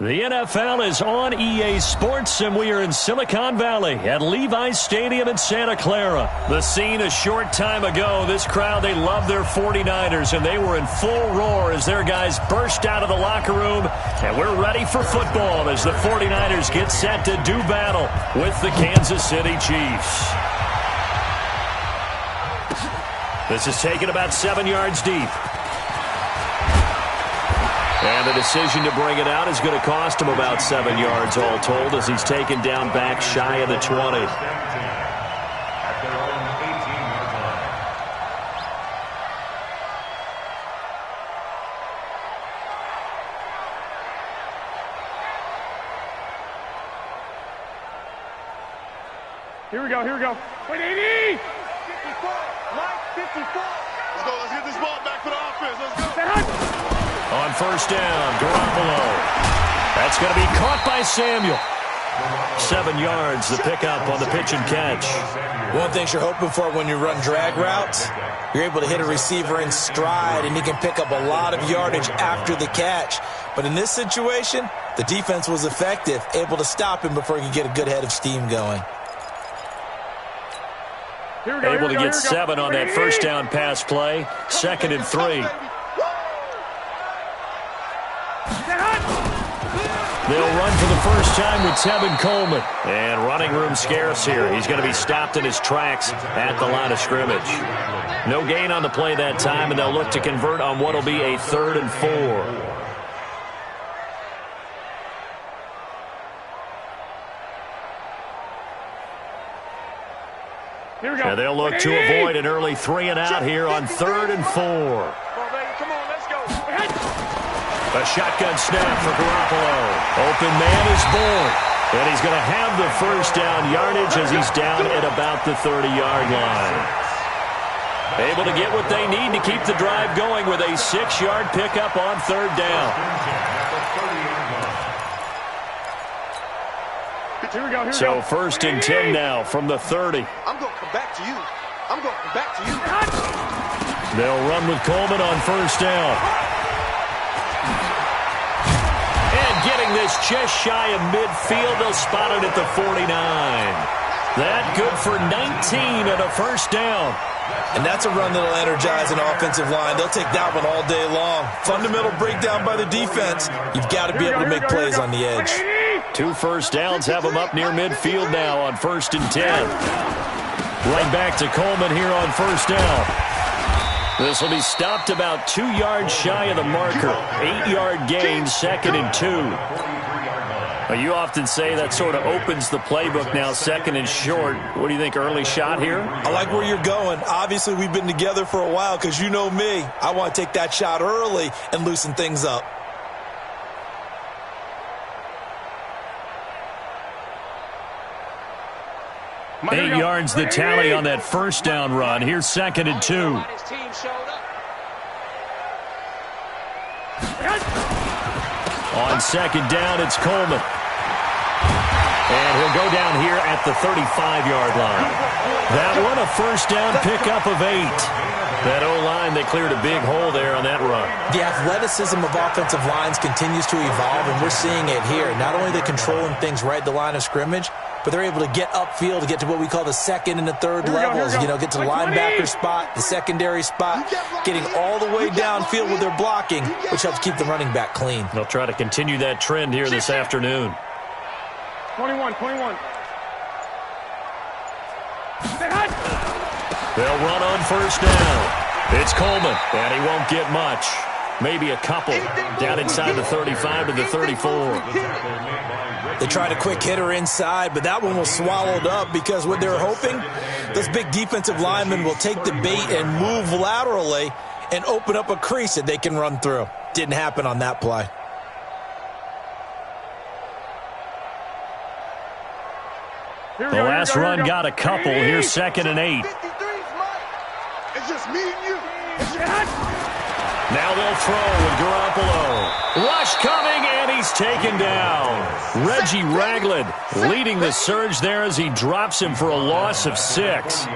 The NFL is on EA Sports, and we are in Silicon Valley at Levi's Stadium in Santa Clara. The scene a short time ago. This crowd, they love their 49ers, and they were in full roar as their guys burst out of the locker room. And we're ready for football as the 49ers get set to do battle with the Kansas City Chiefs. This is taken about 7 yards deep. And the decision to bring it out is going to cost him about 7 yards all told as he's taken down back shy of the 20. Here we go, here we go. Wait, 80! 54, Mike, 54. Let's get this ball back for the offense. Let's go. On first down, Garoppolo. That's going to be caught by Samuel. 7 yards, the pickup on the pitch and catch. One thing you're hoping for when you run drag routes, you're able to hit a receiver in stride, and he can pick up a lot of yardage after the catch. But in this situation, the defense was effective, able to stop him before he could get a good head of steam going. Able to get 7 on that first down pass play. 2nd and 3. They'll run for the first time with Tevin Coleman. And running room scarce here. He's going to be stopped in his tracks at the line of scrimmage. No gain on the play that time, and they'll look to convert on what will be a 3rd and 4. Here we go. And they'll look to avoid an early 3 and out here on 3rd and 4. Come on, let's go. A shotgun snap for Garoppolo. Open man is born. And he's going to have the first down yardage as he's down at about the 30-yard line. Able to get what they need to keep the drive going with a 6-yard pickup on 3rd down. Here we So go. 1st and 10 now from the 30. I'm going to come back to you. I'm going to come back to you. They'll run with Coleman on first down. And getting this just shy of midfield, they'll spot it at the 49. That good for 19 and a first down. And that's a run that'll energize an offensive line. They'll take that one all day long. Fundamental breakdown by the defense. You've got to be able to make plays on the edge. 2 first downs have him up near midfield now on 1st and 10. Right back to Coleman here on first down. This will be stopped about 2 yards shy of the marker. 8-yard gain, 2nd and 2. Well, you often say that sort of opens the playbook now, 2nd and short. What do you think, early shot here? I like where you're going. Obviously, we've been together for a while because you know me. I want to take that shot early and loosen things up. Eight yards the tally on that first down run. Here's 2nd and 2. On 2nd down, it's Coleman. And he'll go down here at the 35-yard line. That one, a first down pickup of 8. That O-line, they cleared a big hole there on that run. The athleticism of offensive lines continues to evolve, and we're seeing it here. Not only are they controlling things right at the line of scrimmage, but they're able to get upfield to get to what we call the 2nd and the 3rd levels. You know, get to the linebacker spot, the secondary spot, getting all the way downfield with their blocking, which helps keep the running back clean. They'll try to continue that trend here this afternoon. 21. They'll run on first down. It's Coleman, and he won't get much. Maybe a couple down inside the 35 to the 34. They tried a quick hitter inside, but that one was swallowed up because what they're hoping, those big defensive linemen will take the bait and move laterally and open up a crease that they can run through. Didn't happen on that play. The last run got a couple. Here's 2nd and 8. It's just me and you. Now they'll throw with Garoppolo. Rush coming, and he's taken down. Reggie Ragland leading the surge there as he drops him for a loss of 6.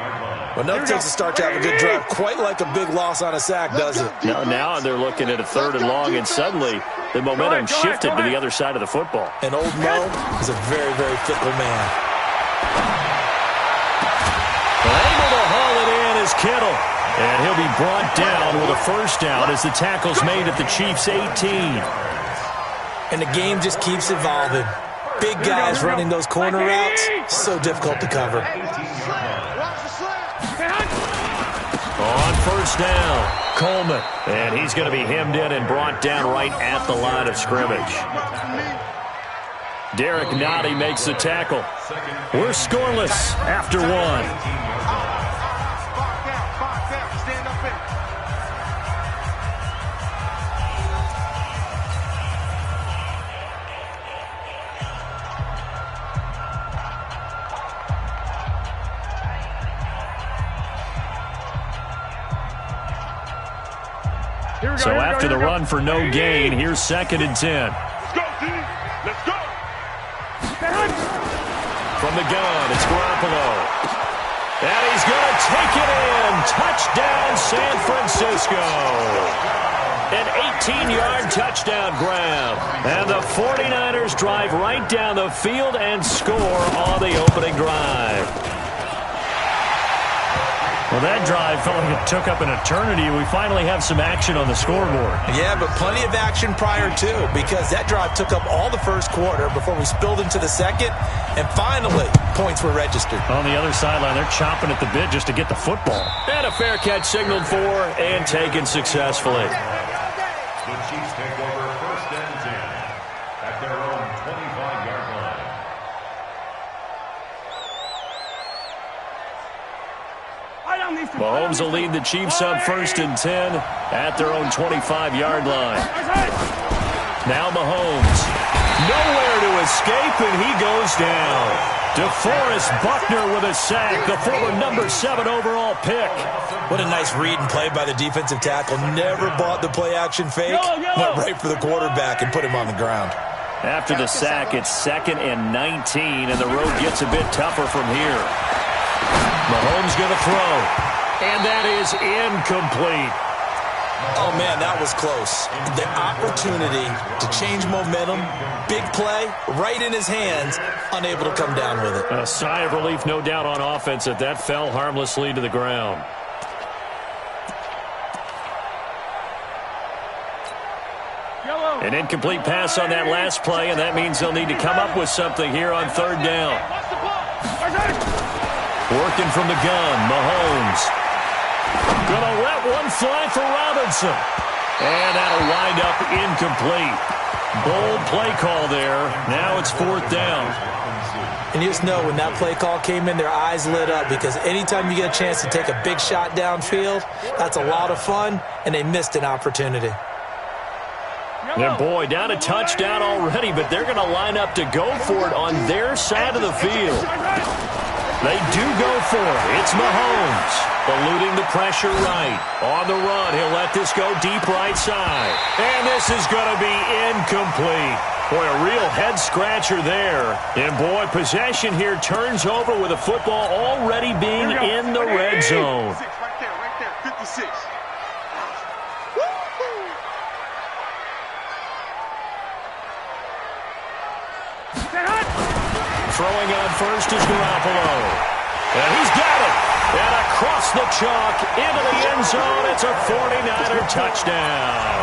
Well, nothing takes a start to have a good drive quite like a big loss on a sack, does it? Now they're looking at a 3rd and long, and suddenly the momentum shifted to the other side of the football. And old Mo is a very, very fickle man. Able to haul it in is Kittle. And he'll be brought down with a first down as the tackle's made at the Chiefs' 18. And the game just keeps evolving. Big guys running those corner routes, so difficult to cover. On first down, Coleman. And he's going to be hemmed in and brought down right at the line of scrimmage. Derek Nottie makes the tackle. We're scoreless after one. So after the run for no gain, here's 2nd and 10. Let's go, D. Let's go. From the gun, it's Garoppolo. And he's going to take it in. Touchdown, San Francisco. An 18-yard touchdown grab. And the 49ers drive right down the field and score on the opening drive. Well, that drive felt like it took up an eternity. We finally have some action on the scoreboard. Yeah, but plenty of action prior to, because that drive took up all the first quarter before we spilled into the second, and finally, points were registered. On the other sideline, they're chomping at the bit just to get the football. And a fair catch signaled for and taken successfully. The Chiefs take over 1st and 10 at their own 25-yard line. Mahomes will lead the Chiefs up 1st and 10 at their own 25-yard line. Now Mahomes. Nowhere to escape, and he goes down. DeForest Buckner with a sack, the former number 7 overall pick. What a nice read and play by the defensive tackle. Never bought the play-action fake. Went right for the quarterback and put him on the ground. After the sack, it's 2nd and 19, and the road gets a bit tougher from here. Mahomes going to throw, and that is incomplete. Oh, man, that was close. The opportunity to change momentum, big play, right in his hands, unable to come down with it. A sigh of relief, no doubt, on offense that that fell harmlessly to the ground. An incomplete pass on that last play, and that means they'll need to come up with something here on 3rd down. Working from the gun, Mahomes. Gonna let one fly for Robinson. And that'll wind up incomplete. Bold play call there. Now it's 4th down. And you just know when that play call came in, their eyes lit up, because anytime you get a chance to take a big shot downfield, that's a lot of fun, and they missed an opportunity. And boy, down a touchdown already, but they're going to line up to go for it on their side of the field. They do go for it. It's Mahomes, eluding the pressure right. On the run, he'll let this go deep right side. And this is going to be incomplete. Boy, a real head-scratcher there. And boy, possession here turns over with the football already being in the red zone. Right there, 56. Throwing on first is Garoppolo. And he's got it. And across the chalk into the end zone. It's a 49er touchdown.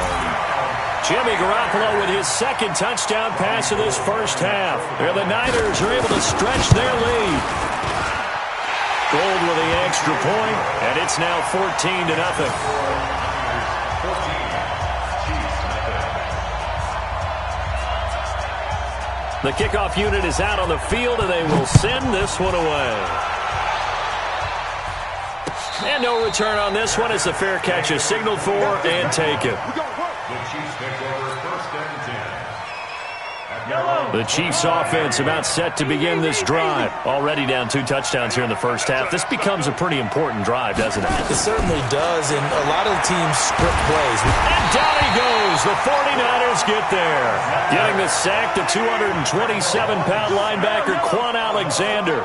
Jimmy Garoppolo with his 2nd touchdown pass of this first half. And the Niners are able to stretch their lead. Gold with the extra point, and it's now 14-0. The kickoff unit is out on the field, and they will send this one away. And no return on this one as the fair catch is signaled for and taken. The Chiefs take over 1st and 10. The Chiefs offense about set to begin this drive. Already down 2 touchdowns here in the first half. This becomes a pretty important drive, doesn't it? It certainly does, and a lot of the teams script plays. And down he goes. The 49ers get there. Getting the sack, the 227-pound linebacker, Quan Alexander.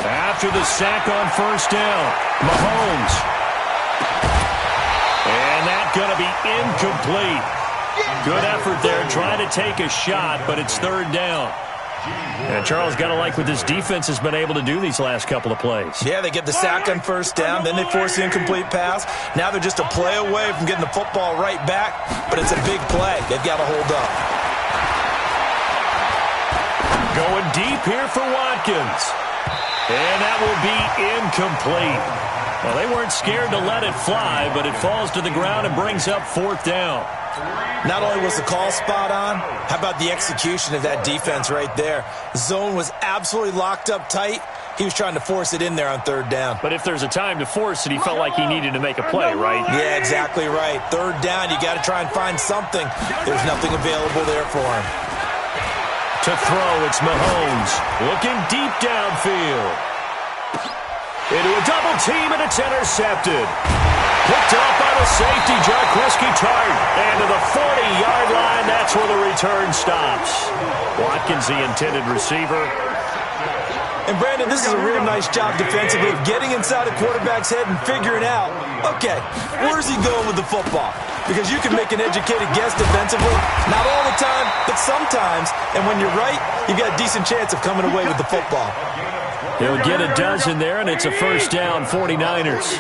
After the sack on first down, Mahomes. And that's going to be incomplete. Good effort there, trying to take a shot, but it's third down. And Charles, got to like what this defense has been able to do these last couple of plays. Yeah, they get the sack on first down, then they force the incomplete pass. Now they're just a play away from getting the football right back, but it's a big play. They've got to hold up. Going deep here for Watkins. And that will be incomplete. Well, they weren't scared to let it fly, but it falls to the ground and brings up fourth down. Not only was the call spot on, how about the execution of that defense right there? Zone was absolutely locked up tight. He was trying to force it in there on third down. But if there's a time to force it, he felt like he needed to make a play, right? Yeah, exactly right. Third down, you got to try and find something. There's nothing available there for him. To throw, it's Mahomes. Looking deep downfield. Into a double team, and it's intercepted. Picked up by the safety, Jaquiski Tartt. And to the 40-yard line, that's where the return stops. Watkins, the intended receiver. And, Brandon, this is a real nice job defensively of getting inside a quarterback's head and figuring out, okay, where's he going with the football? Because you can make an educated guess defensively, not all the time, but sometimes. And when you're right, you've got a decent chance of coming away with the football. He'll get a dozen there, and it's a first down, 49ers.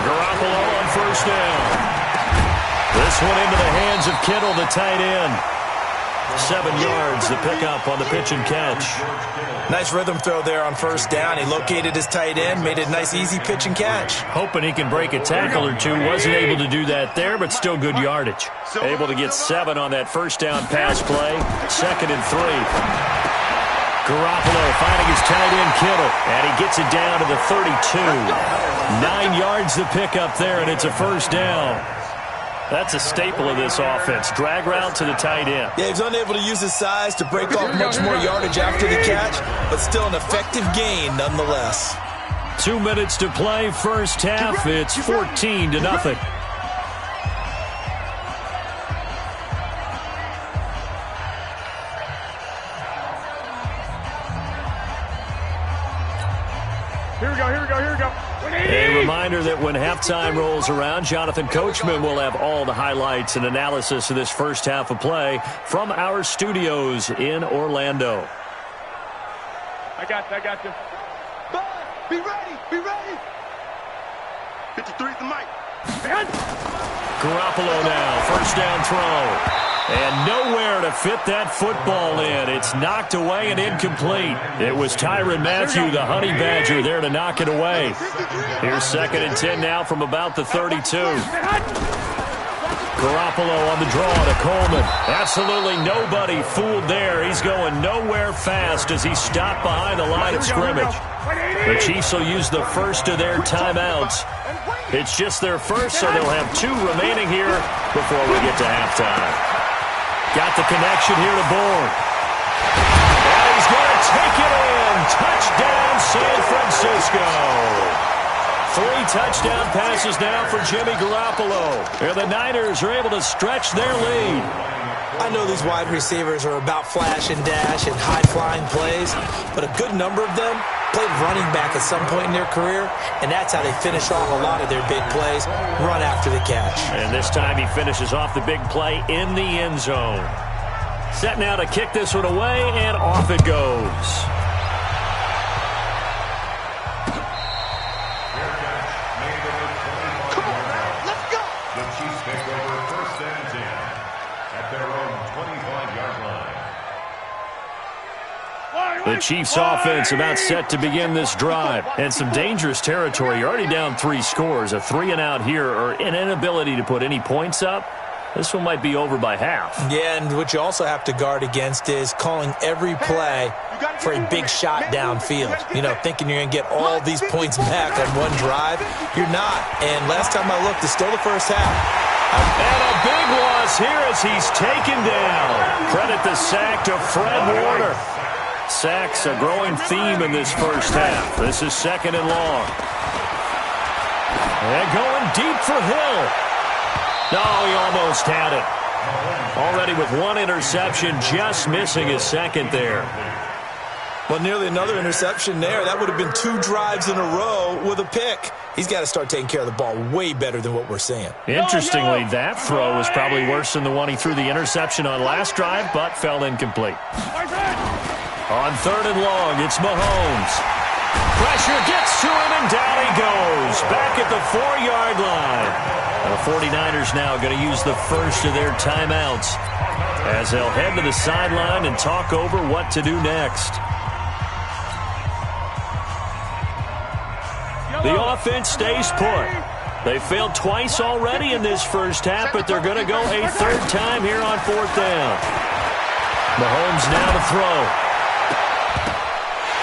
Garoppolo on first down. This one into the hands of Kittle, the tight end. 7 yards, the pickup on the pitch and catch. Nice rhythm throw there on first down. He located his tight end, made it a nice, easy pitch and catch. Hoping he can break a tackle or two. Wasn't able to do that there, but still good yardage. Able to get 7 on that first down pass play. 2nd and 3. Garoppolo finding his tight end, Kittle, and he gets it down to the 32. 9 yards the pickup there, and it's a first down. That's a staple of this offense. Drag route to the tight end. Yeah, he's unable to use his size to break off much more yardage after the catch, but still an effective gain nonetheless. 2 minutes to play, first half. It's 14-0. Here we go, here we go, here we go. A reminder that when halftime rolls around, Jonathan Coachman will have all the highlights and analysis of this first half of play from our studios in Orlando. I got you. Be ready, be ready. 53's the mic. Garoppolo now, first down throw. And nowhere to fit that football in. It's knocked away and incomplete. It was Tyrann Mathieu, the Honey Badger, there to knock it away. Here's 2nd and 10 now from about the 32. Garoppolo on the draw to Coleman. Absolutely nobody fooled there. He's going nowhere fast as he stopped behind the line of scrimmage. The Chiefs will use the first of their timeouts. It's just their first, so they'll have 2 remaining here before we get to halftime. Got the connection here to Bourne. And he's going to take it in. Touchdown, San Francisco. 3 touchdown passes now for Jimmy Garoppolo. And the Niners are able to stretch their lead. I know these wide receivers are about flash and dash and high-flying plays, but a good number of them played running back at some point in their career, and that's how they finish off a lot of their big plays, run after the catch. And this time he finishes off the big play in the end zone. Set now to kick this one away, and off it goes. Come on, man, let's go. The Chiefs take over first and 10 at their own 25-yard line. The Chiefs offense about set to begin this drive. And some dangerous territory. You're already down 3 scores. A 3-and-out here or an inability to put any points up. This one might be over by half. Yeah, and what you also have to guard against is calling every play for a big shot downfield. You know, thinking you're going to get all these points back on one drive. You're not. And last time I looked, it's still the first half. And a big loss here as he's taken down. Credit the sack to Fred Warner. Sacks a growing theme in this first half. This is 2nd and long. And going deep for Hill. No, he almost had it. Already with 1 interception, just missing his 2nd there. Well, nearly another interception there. That would have been 2 drives in a row with a pick. He's got to start taking care of the ball way better than what we're seeing. Interestingly, that throw was probably worse than the one he threw the interception on last drive, but fell incomplete. On 3rd and long, it's Mahomes. Pressure gets to him, and down he goes. Back at the 4-yard line. The 49ers now going to use the first of their timeouts as they'll head to the sideline and talk over what to do next. The offense stays put. They failed twice already in this first half, but they're going to go a 3rd time here on 4th down. Mahomes now to throw.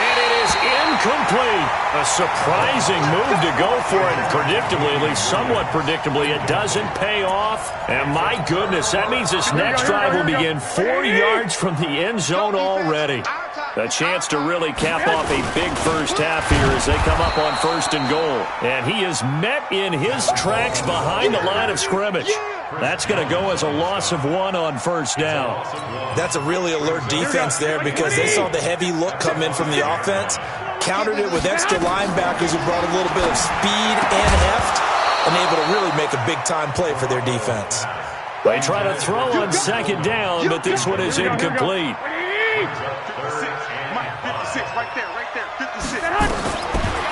And it is incomplete. A surprising move to go for it. Predictably, at least somewhat predictably, it doesn't pay off. And my goodness, that means this next drive will begin 4 yards from the end zone already. A chance to really cap off a big first half here as they come up on 1st and goal. And he is met in his tracks behind the line of scrimmage. That's going to go as a loss of 1 on 1st down. That's a really alert defense there because they saw the heavy look come in from the offense, countered it with extra linebackers who brought a little bit of speed and heft, and able to really make a big-time play for their defense. They try to throw on 2nd down, but this one is incomplete. 56, right there, 56.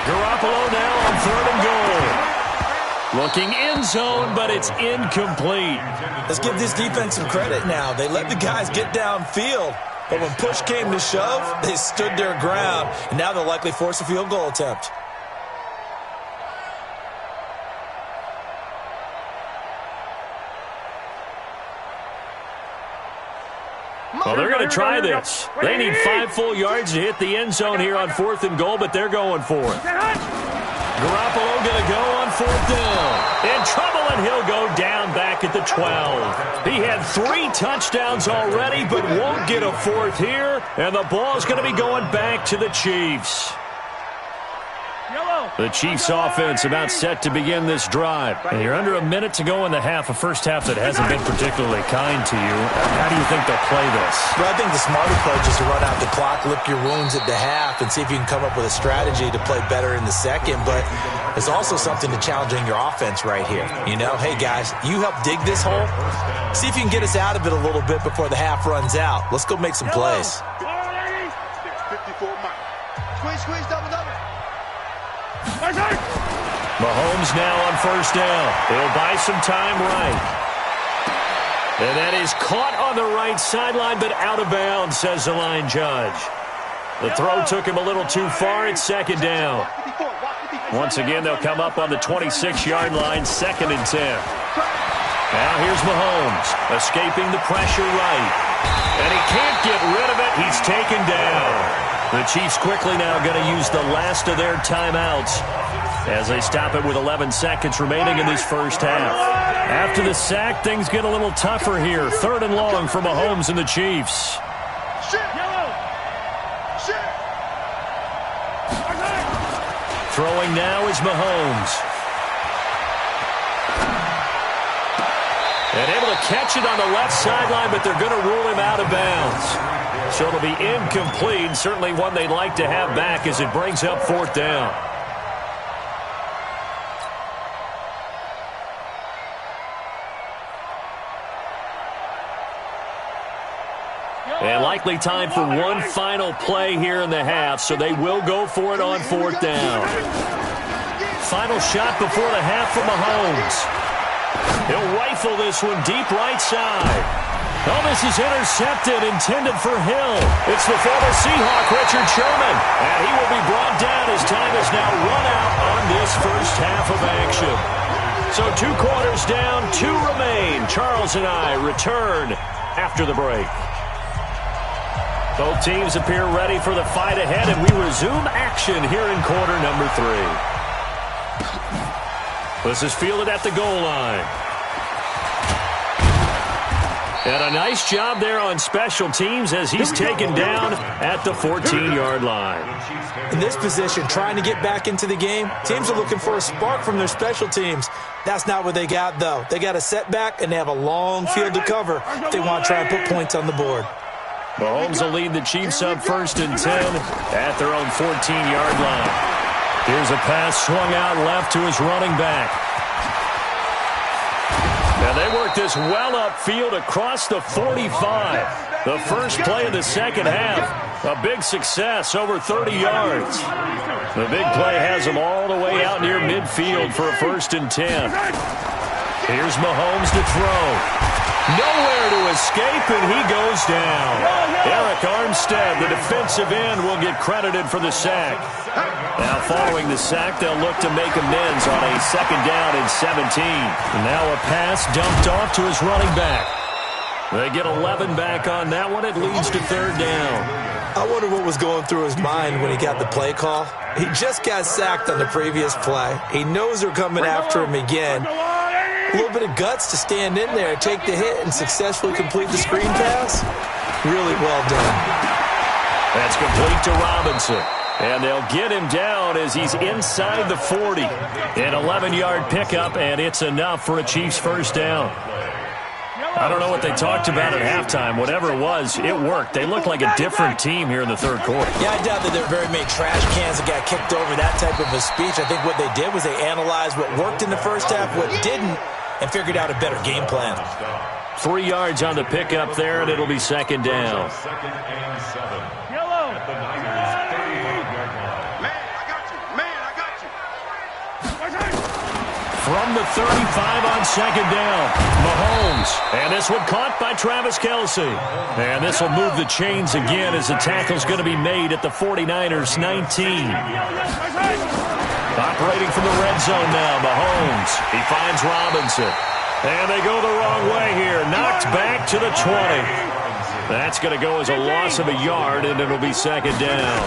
Garoppolo now on 3rd and goal. Looking end zone, but it's incomplete. Let's give this defense some credit now. They let the guys get downfield, but when push came to shove, they stood their ground, and now they'll likely force a field goal attempt. Well, they're going to try this. They need 5 full yards to hit the end zone here on 4th and goal, but they're going for it. Garoppolo going to go on 4th down. In trouble, and he'll go down back at the 12. He had 3 touchdowns already, but won't get a 4th here, and the ball's going to be going back to the Chiefs. The Chiefs offense about set to begin this drive. And you're under a minute to go in the half, a first half that hasn't been particularly kind to you. How do you think they'll play this? Well, I think the smart approach is to run out the clock, lick your wounds at the half, and see if you can come up with a strategy to play better in the second. But there's also something to challenging your offense right here. You know, hey, guys, you help dig this hole. See if you can get us out of it a little bit before the half runs out. Let's go make some plays. 54, Mike. Squeeze, double. Mahomes now on 1st down. He'll buy some time right. And that is caught on the right sideline, but out of bounds, says the line judge. The throw took him a little too far. It's 2nd down. Once again, they'll come up on the 26-yard line, 2nd and 10. Now here's Mahomes, escaping the pressure right. And he can't get rid of it. He's taken down. The Chiefs quickly now going to use the last of their timeouts as they stop it with 11 seconds remaining in this first half. After the sack, things get a little tougher here. 3rd and long for Mahomes and the Chiefs. Throwing now is Mahomes. And able to catch it on the left sideline, but they're going to rule him out of bounds. So it'll be incomplete, certainly one they'd like to have back as it brings up 4th down. And likely time for one final play here in the half, so they will go for it on 4th down. Final shot before the half for Mahomes. He'll rifle this one deep right side. Oh, this is intercepted, intended for Hill. It's the former Seahawk, Richard Sherman. And he will be brought down as time is now run out on this first half of action. So 2 quarters down, 2 remain. Charles and I return after the break. Both teams appear ready for the fight ahead, and we resume action here in quarter number 3. This is fielded at the goal line. And a nice job there on special teams as he's taken down at the 14-yard line. In this position, trying to get back into the game, teams are looking for a spark from their special teams. That's not what they got, though. They got a setback, and they have a long field to cover if they want to try and put points on the board. Mahomes will lead the Chiefs up 1st and 10 at their own 14-yard line. Here's a pass swung out left to his running back. Now they work this well upfield across the 45. The first play of the second half, a big success, over 30 yards. The big play has them all the way out near midfield for a 1st and 10. Here's Mahomes to throw. Nowhere to escape, and he goes down. Eric Armstead, the defensive end, will get credited for the sack. Now, following the sack, they'll look to make amends on a 2nd down and 17. Now a pass dumped off to his running back. They get 11 back on that one. It leads to 3rd down. I wonder what was going through his mind when he got the play call. He just got sacked on the previous play. He knows they're coming after him again. A little bit of guts to stand in there, take the hit, and successfully complete the screen pass. Really well done. That's complete to Robinson. And they'll get him down as he's inside the 40. An 11-yard pickup, and it's enough for a Chiefs 1st down. I don't know what they talked about at halftime. Whatever it was, it worked. They looked like a different team here in the 3rd quarter. Yeah, I doubt that there were very many trash cans that got kicked over, that type of a speech. I think what they did was they analyzed what worked in the first half, what didn't, and figured out a better game plan. 3 yards on the pickup there, and it'll be 2nd down. 2nd and 7. Yellow. At the Niners' 35-yard line. Man, I got you. Man, I got you. From the 35 on 2nd down, Mahomes. And this one caught by Travis Kelce. And this will move the chains again as the tackle's going to be made at the 49ers' 19. Operating from the red zone now, Mahomes. He finds Robinson. And they go the wrong way here. Knocked back to the 20. That's going to go as a loss of a yard, and it'll be 2nd down.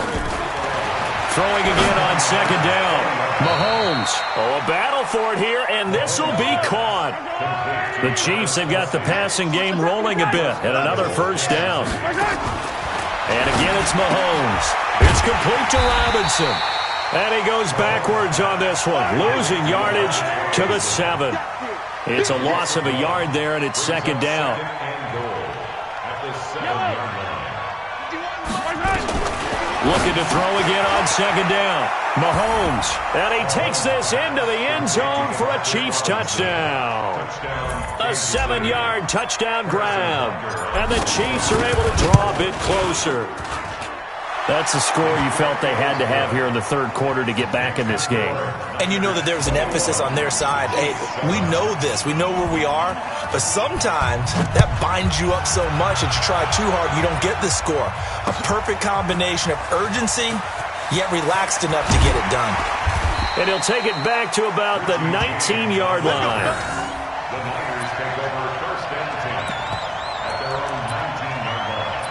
Throwing again on 2nd down. Mahomes. Oh, a battle for it here, and this will be caught. The Chiefs have got the passing game rolling a bit, and another 1st down. And again, it's Mahomes. It's complete to Robinson. And he goes backwards on this one, losing yardage to the 7. It's a loss of a yard there, and it's 2nd down. Looking to throw again on 2nd down. Mahomes. And he takes this into the end zone for a Chiefs touchdown. A 7-yard touchdown grab. And the Chiefs are able to draw a bit closer. That's the score you felt they had to have here in the 3rd quarter to get back in this game. And you know that there was an emphasis on their side. Hey, we know this. We know where we are. But sometimes that binds you up so much that you try too hard, you don't get the score. A perfect combination of urgency, yet relaxed enough to get it done. And he'll take it back to about the 19-yard line. The Niners take over 1st and 10 at their own 19-yard line.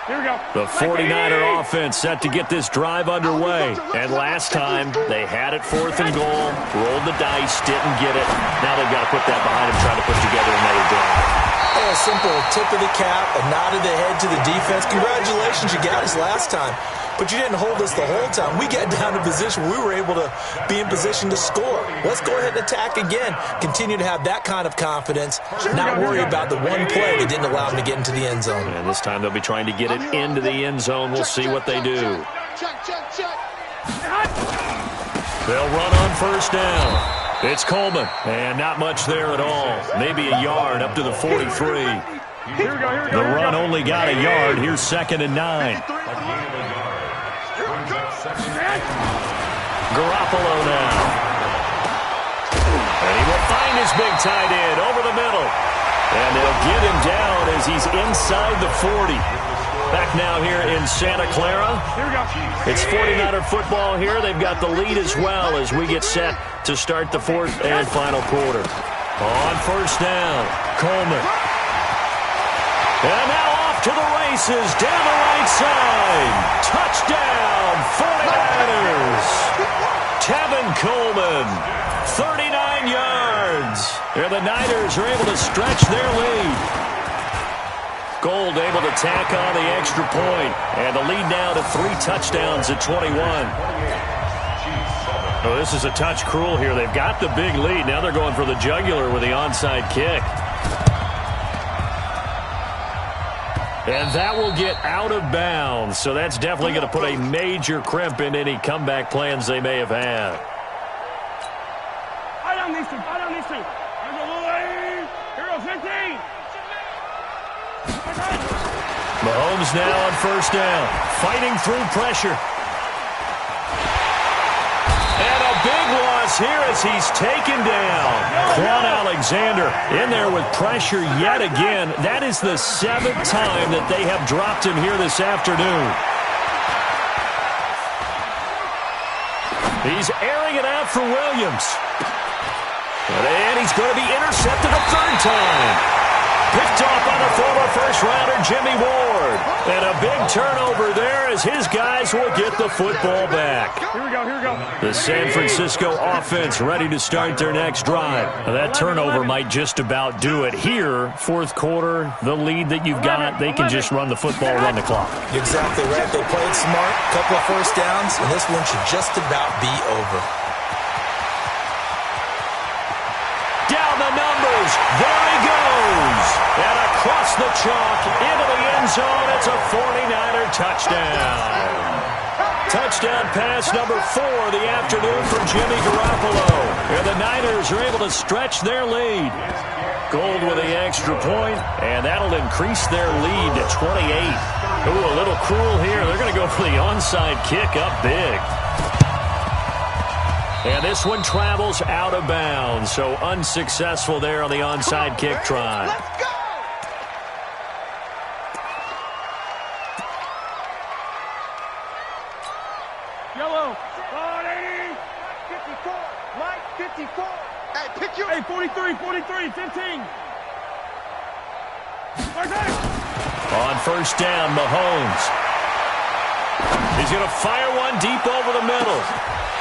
Here we go. The 49er offense set to get this drive underway. And last time, they had it 4th and goal, rolled the dice, didn't get it. Now they've got to put that behind them, try to put together another drive. Hey, a simple tip of the cap, a nod of the head to the defense. Congratulations, you got us last time. But you didn't hold us the whole time. We got down to position. We were able to be in position to score. Let's go ahead and attack again. Continue to have that kind of confidence. Not worry about the one play that didn't allow them to get into the end zone. And this time they'll be trying to get it into the end zone. We'll see what they do. They'll run on 1st down. It's Coleman. And not much there at all. Maybe a yard up to the 43. The run only got a yard. Here's 2nd and 9. Garoppolo now. And he will find his big tight end over the middle. And they'll get him down as he's inside the 40. Back now here in Santa Clara. It's 49er football here. They've got the lead as well as we get set to start the 4th and final quarter. On 1st down, Coleman. And now off to the races down the right side. Touchdown, 49ers. Tevin Coleman, 39 yards. And the Niners are able to stretch their lead. Gold able to tack on the extra point. And the lead now to 3 touchdowns at 21. Oh, this is a touch cruel here. They've got the big lead. Now they're going for the jugular with the onside kick. And that will get out of bounds. So that's definitely going to put a major crimp in any comeback plans they may have had. I don't need to. Here goes 15. Mahomes now on first down. Fighting through pressure. And a big loss here as he's taken down. Quan Alexander in there with pressure yet again. That is the 7th time that they have dropped him here this afternoon. He's airing it out for Williams. And he's going to be intercepted a 3rd time. Picked off by the former first-rounder Jimmy Ward. And a big turnover there as his guys will get the football back. Here we go. The San Francisco offense ready to start their next drive. Now, that turnover might just about do it. Here, 4th quarter, the lead that you've got, they can just run the football, run the clock. Exactly right. They played smart, couple of first downs, and this one should just about be over. Down the numbers. There he goes. And across the chalk into the end zone. It's a 49er touchdown. Touchdown pass number 4 of the afternoon from Jimmy Garoppolo. And the Niners are able to stretch their lead. Gold with the extra point, and that'll increase their lead to 28. Ooh, a little cruel here. They're going to go for the onside kick up big. And this one travels out of bounds, so unsuccessful there on the onside kick try. Let's go! Yellow. 54. Mike, 54. Hey, pick your... Hey, 43, 15. On first down, Mahomes. He's going to fire one deep over the middle.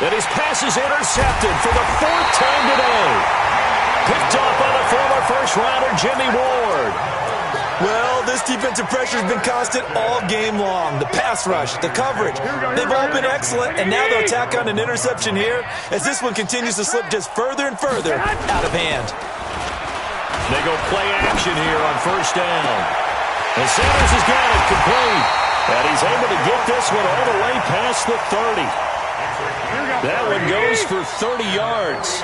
And his pass is intercepted for the 4th time today. Picked off by the former first-rounder Jimmy Ward. Well, this defensive pressure has been constant all game long. The pass rush, the coverage, they've all been excellent, and now they'll tack on an interception here as this one continues to slip just further and further out of hand. They go play action here on first down. And Sanders has got it complete. And he's able to get this one all the way past the 30. That one goes for 30 yards.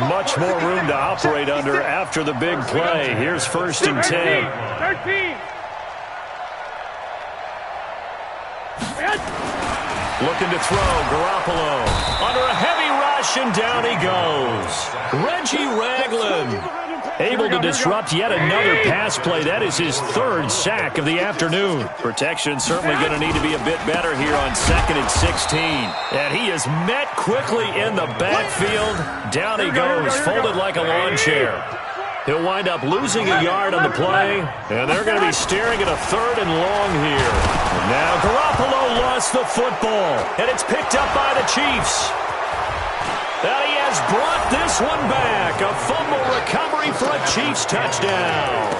Much more room to operate under after the big play. Here's 1st and 10. 13. Looking to throw, Garoppolo. Under a heavy rush, and down he goes. Reggie Ragland able to disrupt yet another pass play. That is his 3rd sack of the afternoon. Protection certainly going to need to be a bit better here on 2nd and 16. And he is met quickly in the backfield. Down he goes, folded like a lawn chair. He'll wind up losing a yard on the play, and they're going to be staring at a 3rd and long here. And now Garoppolo lost the football, and it's picked up by the Chiefs. And he has brought this one back. A fumble recovery for a Chiefs touchdown.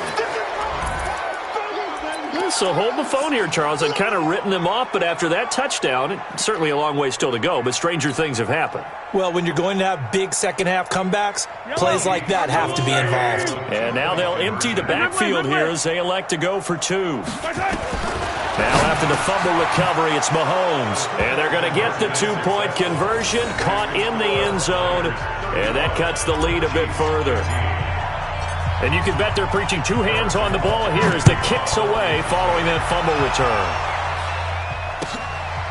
So hold the phone here, Charles. I've kind of written them off, but after that touchdown, certainly a long way still to go, but stranger things have happened. Well, when you're going to have big second-half comebacks, plays like that have to be involved. And now they'll empty the backfield here as they elect to go for 2. Now after the fumble recovery, it's Mahomes. And they're going to get the 2-point conversion, caught in the end zone, and that cuts the lead a bit further. And you can bet they're preaching 2 hands on the ball here as the kick's away following that fumble return.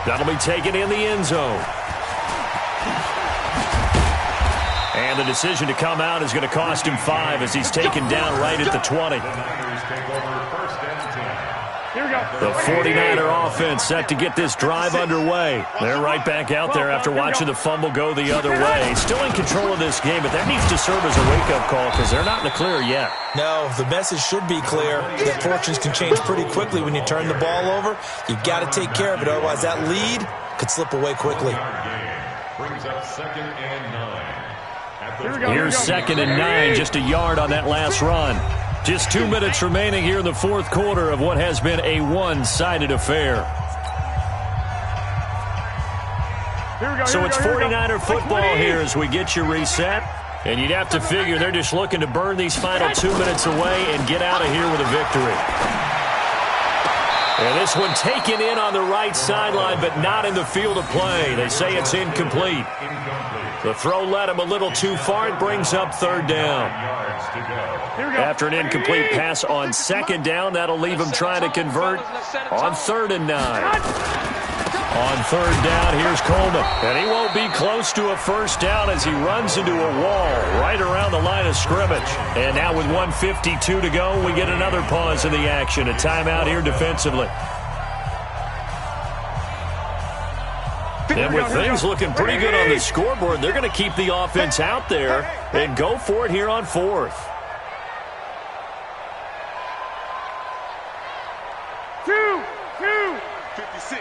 That'll be taken in the end zone. And the decision to come out is going to cost him 5 as he's taken down right at the 20. The 49er offense set to get this drive underway. They're right back out there after watching the fumble go the other way. Still in control of this game, but that needs to serve as a wake-up call because they're not in the clear yet. No, the message should be clear that fortunes can change pretty quickly when you turn the ball over. You've got to take care of it, otherwise that lead could slip away quickly. Brings up 2nd and 9. Here's 2nd and 9, just a yard on that last run. Just 2 minutes remaining here in the 4th quarter of what has been a one-sided affair. So it's 49er football here as we get you reset. And you'd have to figure they're just looking to burn these final 2 minutes away and get out of here with a victory. And this one taken in on the right sideline, but not in the field of play. They say it's incomplete. The throw led him a little too far. It brings up third down. After an incomplete pass on second down, that'll leave him trying to convert on 3rd and 9. On 3rd down, here's Coleman. And he won't be close to a first down as he runs into a wall right around the line of scrimmage. And now with 1:52 to go, we get another pause in the action. A timeout here defensively. And with things looking pretty good on the scoreboard, they're going to keep the offense out there and go for it here on 4th. 56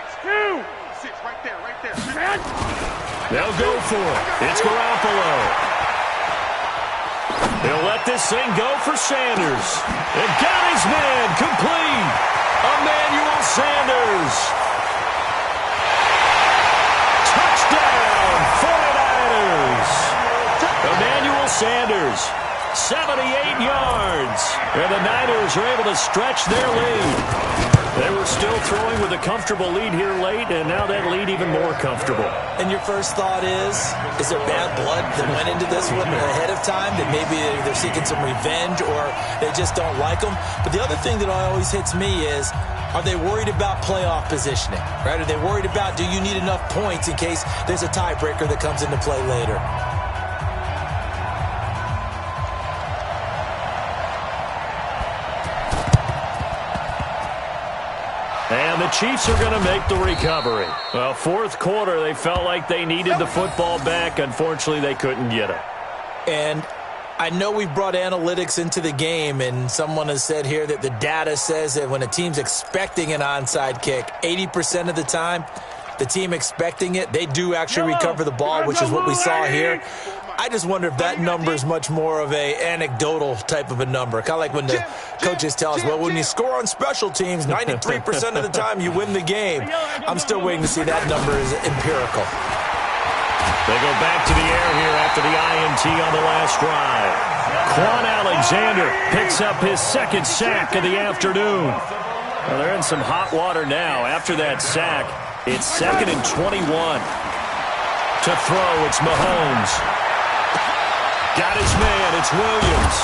right there. They'll go for it. It's Garoppolo. They'll let this thing go for Sanders. And got his man complete. Emmanuel Sanders. Touchdown, 49ers. Emmanuel Sanders, 78 yards. And the Niners are able to stretch their lead. They were still throwing with a comfortable lead here late, and now that lead even more comfortable. And your first thought is there bad blood that went into this one ahead of time, that maybe they're seeking some revenge or they just don't like them? But the other thing that always hits me is, are they worried about playoff positioning, right? Are they worried about, do you need enough points in case there's a tiebreaker that comes into play later? And the Chiefs are going to make the recovery. Well, 4th quarter, they felt like they needed the football back. Unfortunately, they couldn't get it. And I know we brought analytics into the game, and someone has said here that the data says that when a team's expecting an onside kick, 80% of the time, the team expecting it, they do actually recover the ball, which is what we saw here. I just wonder if that number is much more of a anecdotal type of a number. Kind of like when the coaches tell us, well, when you score on special teams, 93% of the time you win the game. I'm still waiting to see that number is empirical. They go back to the air here after the INT on the last drive. Quan Alexander picks up his 2nd sack of the afternoon. Well, they're in some hot water now. After that sack, it's 2nd and 21. To throw, it's Mahomes. Got his man, it's Williams.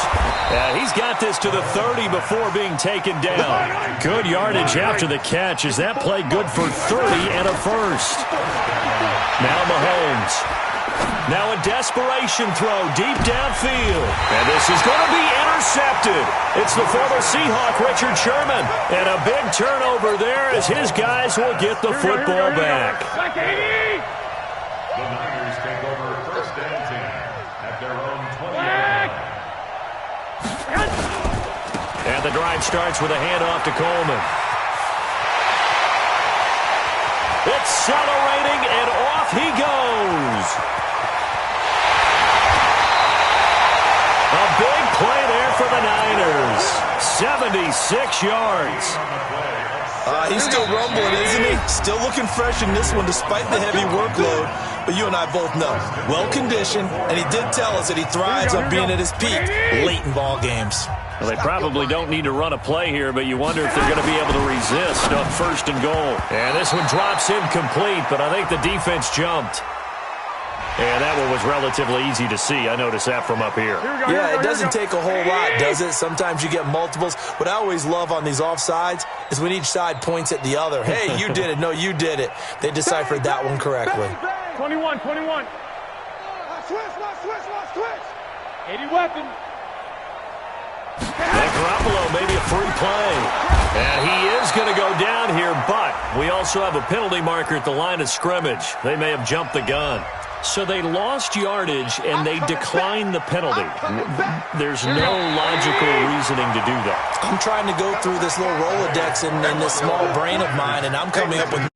He's got this to the 30 before being taken down. Good yardage after the catch. Is that play good for 30 and a first? Now Mahomes. Now a desperation throw deep downfield. And this is going to be intercepted. It's the former Seahawk, Richard Sherman. And a big turnover there as his guys will get the football back. The Niners take over 1st and 10 at their own 20. And the drive starts with a handoff to Coleman. Accelerating, and off he goes. A big play there for the Niners. 76 yards. He's still rumbling, isn't he? Still looking fresh in this one despite the heavy workload. But you and I both know, well-conditioned, and he did tell us that he thrives on being at his peak late in ball games. Well, they probably don't need to run a play here, but you wonder if they're going to be able to resist on 1st and goal. And this one drops incomplete, but I think the defense jumped. And that one was relatively easy to see. I noticed that from up here. Yeah, it doesn't take a whole lot, does it? Sometimes you get multiples. What I always love on these offsides is when each side points at the other. Hey, you did it. No, you did it. They deciphered that one correctly. 21. Switch. 80 weapon. And Garoppolo, maybe a free play. And he is going to go down here, but we also have a penalty marker at the line of scrimmage. They may have jumped the gun. So they lost yardage, and they declined the penalty. There's no logical reasoning to do that. I'm trying to go through this little Rolodex in this small brain of mine, and I'm coming up with